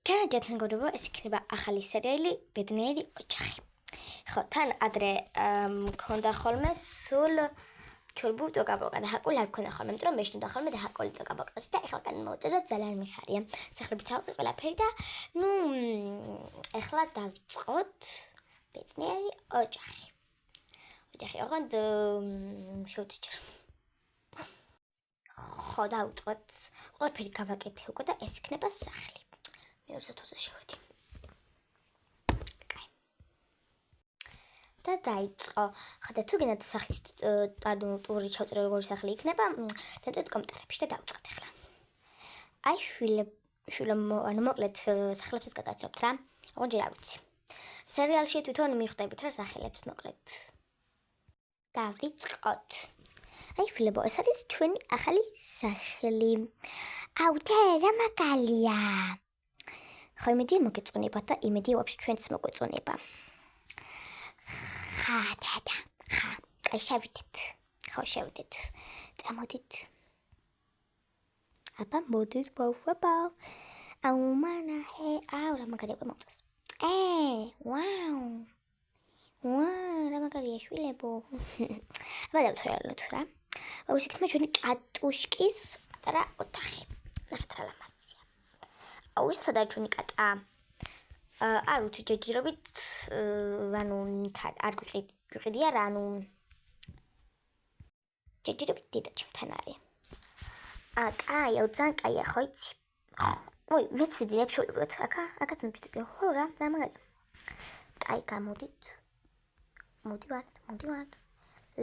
განაჯათ მეგობრებო, ეს იქნება ახალი სერიალი ბედნიერი ოჯახი. ხო, თან ადრე მქონდა ხოლმე სულ ჩულბუ ტოკაბოკა და ჰაკული არ მქონდა ხოლმე, იმიტომ რომ მეშნოდა ხოლმე და ჰაკული ტოკაბოკას და ეხლა კან მოვწერა ძალიან მიხარია. სახლებიც ავწერ ყველაფერი და ეხლა დავიწყოთ ბედნიერი ოჯახი. ოჯახი ოღონდ შევთიჭრ. ხო, დავიწყოთ. ყველაფერი გავაკეთე უკვე და ეს იქნება სახლი. მეურსათვზე შევედი. და დაიწყო. ხოდა თუ გინდათ სახლის ტური ჩავწერე როგორი სახლი იქნება, დადოთ კომენტარებში და დავიწყოთ ახლა. აი შვილო ანუ მოკლედ სახლებსაც გაგაცნობთ რა. ოღონდ ჯერ არ ვიცი. სერიალში თვითონ მიხვდებით რა სახელებს მოკლედ. დავიწყოთ. აი შვილებო, ეს არის ჩვენი ახალი სახლი. აუ და რა მაგალია. ხო, იმედი მოგეწონება და იმედი ვაფშე ჩვენც მოგვეწონება. ხა, კაი შევიდეთ. ხო, შევიდეთ. წამოდით. აბა, მოდით, ბავშვებო. აუ, მანა, აუ, რა მაგარია მოვწეს. ვაუ. რა მაგარია შვილებო. აბა, დავთვალოთ რა. აუ, ეს იქნება ჩვენი კატუშკის პატარა ოთახი. ნახეთ რა ლამაზია. აუ, ის სადაა ჩვენი კატა? არ ვიცი, ჯერჯერობით ანუ არ გვიყიდია რა, ანუ ჯერჯერობით დედა ჩემთან არის. კაი, აუ ძალიან კაია, ხო იცი? ой, მეც ვიძინებ შვილიბროთ, აქაც მივჭდები, ხო რა, ძალიან მაგარია. კაი, გამოდით. მოდივართ.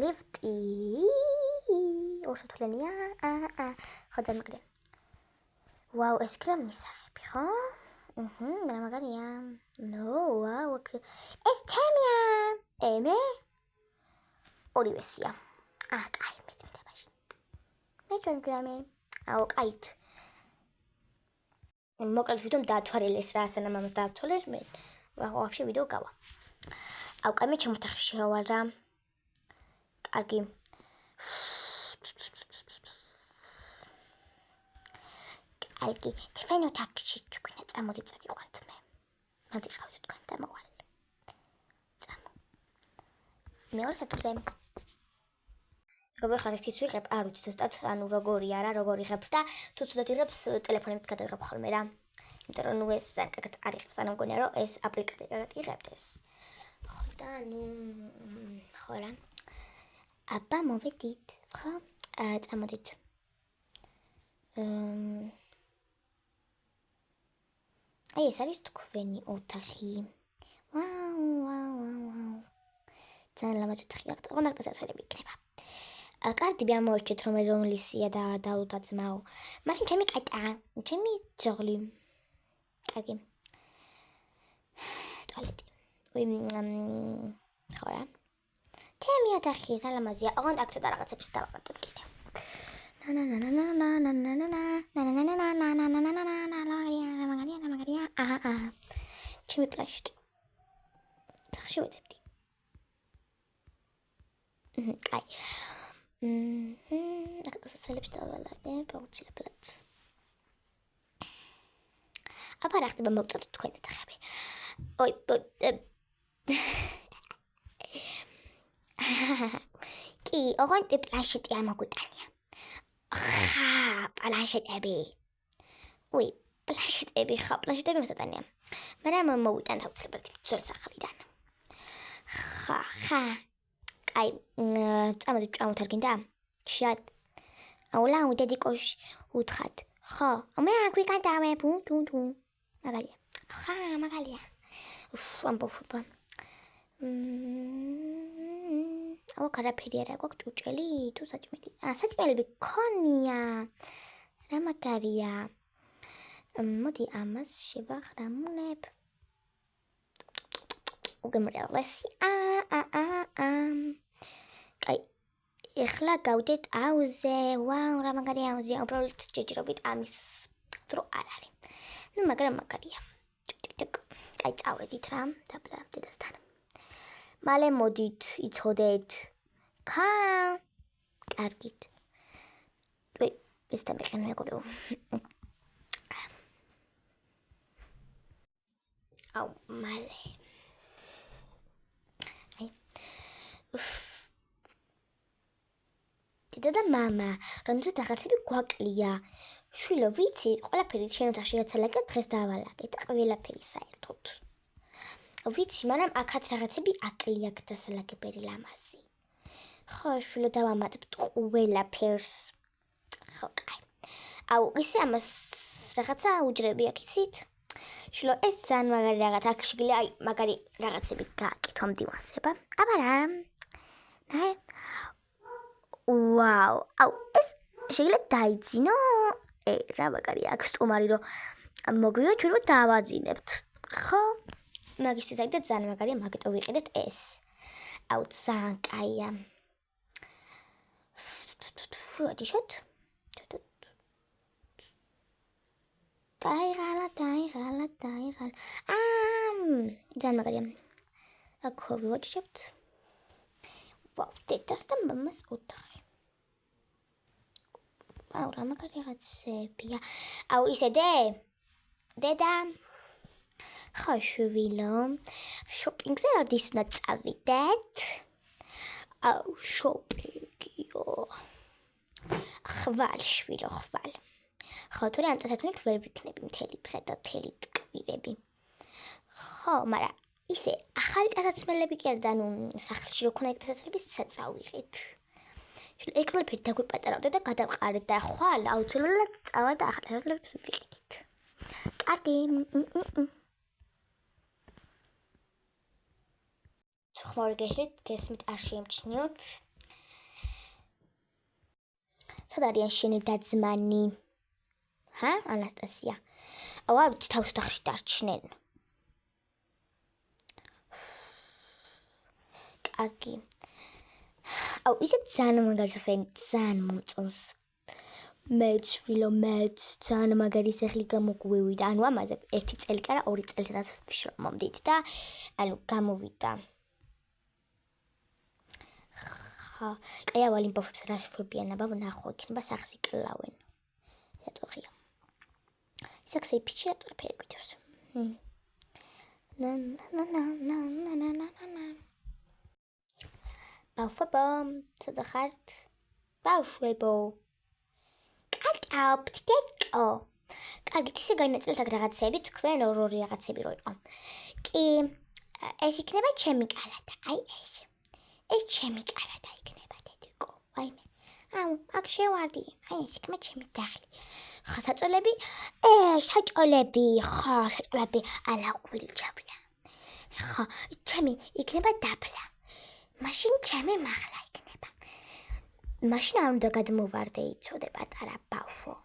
ლიფტი. ორსათვლენია. ხო, ძალიან მაგარია. ვაუ, ეს იქნება მისაღები, ხო? რა მაგარია. ვაუ, ეს ჩემია. მე? ორივესია. კაი, მეც მითებაში. მე ჩვენ გრამე. აუ, კაით. მოკლედ ვიდეომ დაათვალილეს რა, სანამ ამას დაათვალე, მე ვაფშე ვიდეო გავა. აუ, კაი, მე ჩემ ოთახში შევალ რა. კარგი. კარგი, თქვენ ოთახში თქვენ წამოდით წაგიყვანთ მე. მანდიყავთ თქვენ და მოვალ. წამო. მეორე სათულზე. როგორ ხარ ერთიც ვიღებ, არ ვიცი ზუსტად, ანუ როგორია რა, როგორ იღებს და თუ ცუდად იღებს, ტელეფონით გადავიღებ ხოლმე რა. იმიტომ რომ ეს კარგად არ იღებს, ანუ მგონია რომ ეს აპლიკაცია კარგად იღებდეს. ხო და ხო რა. აბა მოვედით, ხო? წამოდით. აი ეს არის თქვენი ოთახი. ვაუ. ძალიან ლამაზი ოთახი აქვს. ოღონდ დასასრულები იქნება. კარტი ამოვაჩეთ რომ რომლისია და დაუდაძმაო. მაშინ ჩემი კატა, ჩემი ძაღლი. კარგი. ტუალეტი. ხო რა. ჩემი ოთახი ძალიან ლამაზია. ოღონდ აქ ცოტა რაღაცებს დავაყენებ კიდევ. ჩემი პლაშტი. სახში ვეძებდი. კაი. აქ დასასრულებს დავალაგებ აუცილებლად. აბა რა ხდება მოვწოდოთ თქვენ ოთახები. კი, ოღონდ პლაშეტი არ მოგვიტანია. პლაშეტები. პლაშეტები მოსატანია. მაგრამ მოვიტანთ აუცილებლად ძველ სახლიდან. კაი, წამოდით ჭამოთ არ გინდა? შად. აულაუ დედიკოш უთხრათ. ხო, მე აქ ვიკადავე, თუ. მაგალია. მაგალია. ამბობ. აუ კარაფერი არა გვაქვს ჭუჭელი თუ საჭმელი. საჭმელები ქონია. რა მაგარია. მოდი ამას შევახრამუნებ. უგემრიელესი. კაი, ეხლა გავდეთ აუზე. ვაუ, რა მაგარია აუზე. უბრალოდ ჯერჯერობით ამის დრო არ არის. მაგრამ მაგარია. კაი, წავედით რა, დაბლა დედასთან. მალე მოდით, იცოდეთ. კარგით. ეს დამეყენ მეგობრებო. აუ მალე დედა და მამა რამდენად რაღაცები გვაკლია შვილო ვიცი ყველაფერი შენ ოთახში რაც ალაგეთ დღეს დავალაგეთ ყველაფერი საერთოდ ვიცი მაგრამ აქაც რაღაცები აკლია დასალაგებელი ლამაზი ხო შვილო დავამატებთ ყველაფერს ხო კაი აუ ისე ამას რაღაცა უჯრები აქ იცით შვილო ეს ძალიან მაგარი რაღაც აქ შეგიძლია აი მაგარი რაღაცები გააკეთო ამ დივანზე აბა რა ნაი ვაუ აუ ეს შეგიძლია დაიძინო რა მაგარი აქ სტუმარი რომ მოგვივა ჩვენ რომ დავაძინებთ ხო მაგისთვის აი და ძალიან მაგარია მაგიტო ვიყიდეთ ეს აუ ძალიან კაია ვადიშოთ დაიღალა ძალიან მაგარია აქ ვადიშებთ ვაუ დედას და მამას ოთახი აუ რა მაგარი რაღაცებია აუ ისე დედა ხო შვილო შოპინგზე როდის უნდა წავიდეთ აუ შოპინგიო ხვალ შვილო ხვალ ხო თორე ამ წასასვლელით ვერ ვიქნები მთელი დღე და მთელი კვირები ხო მაგრამ ისე ახალი დასასვლელები კი არა და ნუ სახლში რო ქონა ეგ დასასვლელები საწავიღეთ ეგ ყველაფერი დაგვიპატარავდა და გადავყარეთ და ხვალ აუცილებლად წავა და ახალი დასასვლელებს ვიყიდით კარგი ხმაური გესმით არ შეემჩნიოთ სად არიან შენი და-ძმანი ანასტასია აუ არ ვიცი თავს ოთახში დარჩნენ კარგი აუ ისე ძალიან მაგარი სახელი ძალიან მომწონს მეც შვილო მეც ძალიან მაგარი სახლი გამოგვივიდა ანუ ამაზე 1 წელი კი არა 2 წელიწადად მომდით და ანუ გამოვიდა ხა კაი ავალი ბავშვებს რა შვებიან აბა ნახო იქნება სახს იკლავენ რატოღია საქსე ფიჩი რატო ფერი გვიდევს ბავშვებო სადა ხართ ბავშვებო კატავთ დედკო კარგით ისე განაწილეთ აქ რაღაცები თქვენ ორი რაღაცები რო იყო კი ეს იქნება ჩემი კალადა აი ეს ჩემი კალადა იქნება დედკო ვაიმე აუ აქ შევარდი აი ეს იქნება ჩემი დაღლი ხა საწოლები საჭოლები ხო საჭოლები ალაყვილჯავია ხო ჩემი იქნება დაბლა მაშინ ჩემი მაღლა იქნება მაშინ არ უნდა გადმოვარდე იცოდე პატარა ბავშვო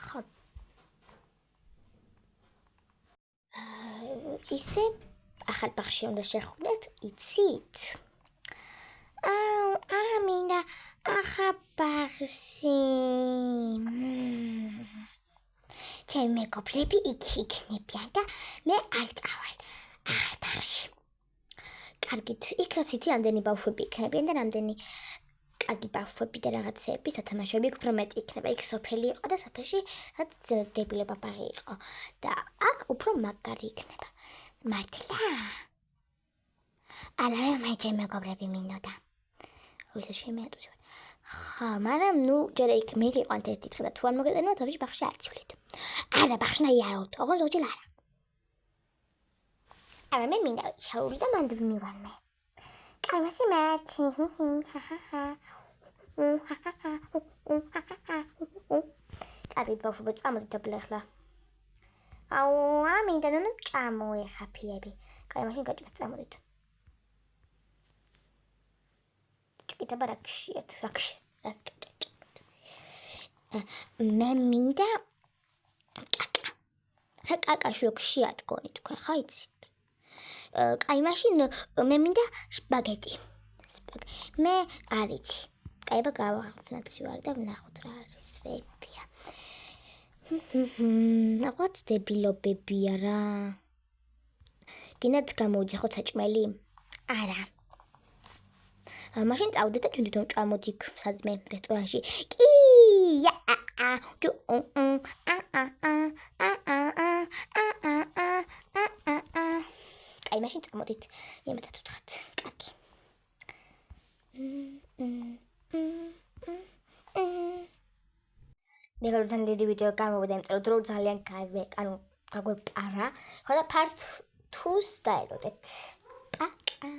ხო ისე ახალ ბაღში უნდა შეხვდეთ იცით აუ ამინდა ახალ ბაღში ჩემი მეგობრები იქ იქნებიან და მე არ წავალ ახალ ბაღში კარგით იქაც იცი ამდენი ბავშვები იქნებიან და რამდენი კარგი ბავშვები და რაღაცები სათამაშოები უფრო მეტი იქნება იქ სოფელი იყო და სოფელში რაც დებილება ბაღი იყო და აქ უფრო მაგარი იქნება მართლა ალავე მაიჩემ მეგობრები მინდოდა ვისე შემეატუს ხა მაგრამ ნუ ჯერ იქ მიგიყვანთ ერთი დღე და თუ არ მოგეწონებათ თავში ბაღში არ ცივლით არა ბაღშნაი არ ვთ ოღონდ ზოგჯერ არა არა მე მინდა შაური და მანდ მივარ მე კაი მაშინ მეც კარგი ბავშვებო წამოდით დაბლა ახლა აუ ამინდა ნუ წამოეხაფიები კაი მაშინ გაჭირეთ წამოდით ჭკიტა ბარაქშიეთ მე მინდა კაკა შუქშიათ გონი თქვენ ხა იცით კაი მაშინ მე მინდა სპაგეტი მე არ იცი კაი აბა გავახსნათ შევარ და ვნახოთ რა არის რებია რაღაც დებილობებია რა გინდათ გამოვიძახოთ საჭმელი არა მაშინ წავდეთ და თვითონ წამოდით სადმე რესტორანში კი აი, მაშინ წამოდით. იმათაც ვთქვათ. კარგი. მეგობრებო, ძალიან დიდი ვიდეო გამოვიდა, იმიტომ რომ დრო ძალიან გაგვეპარა. ხო და part 2-ს დაელოდეთ. პაკა.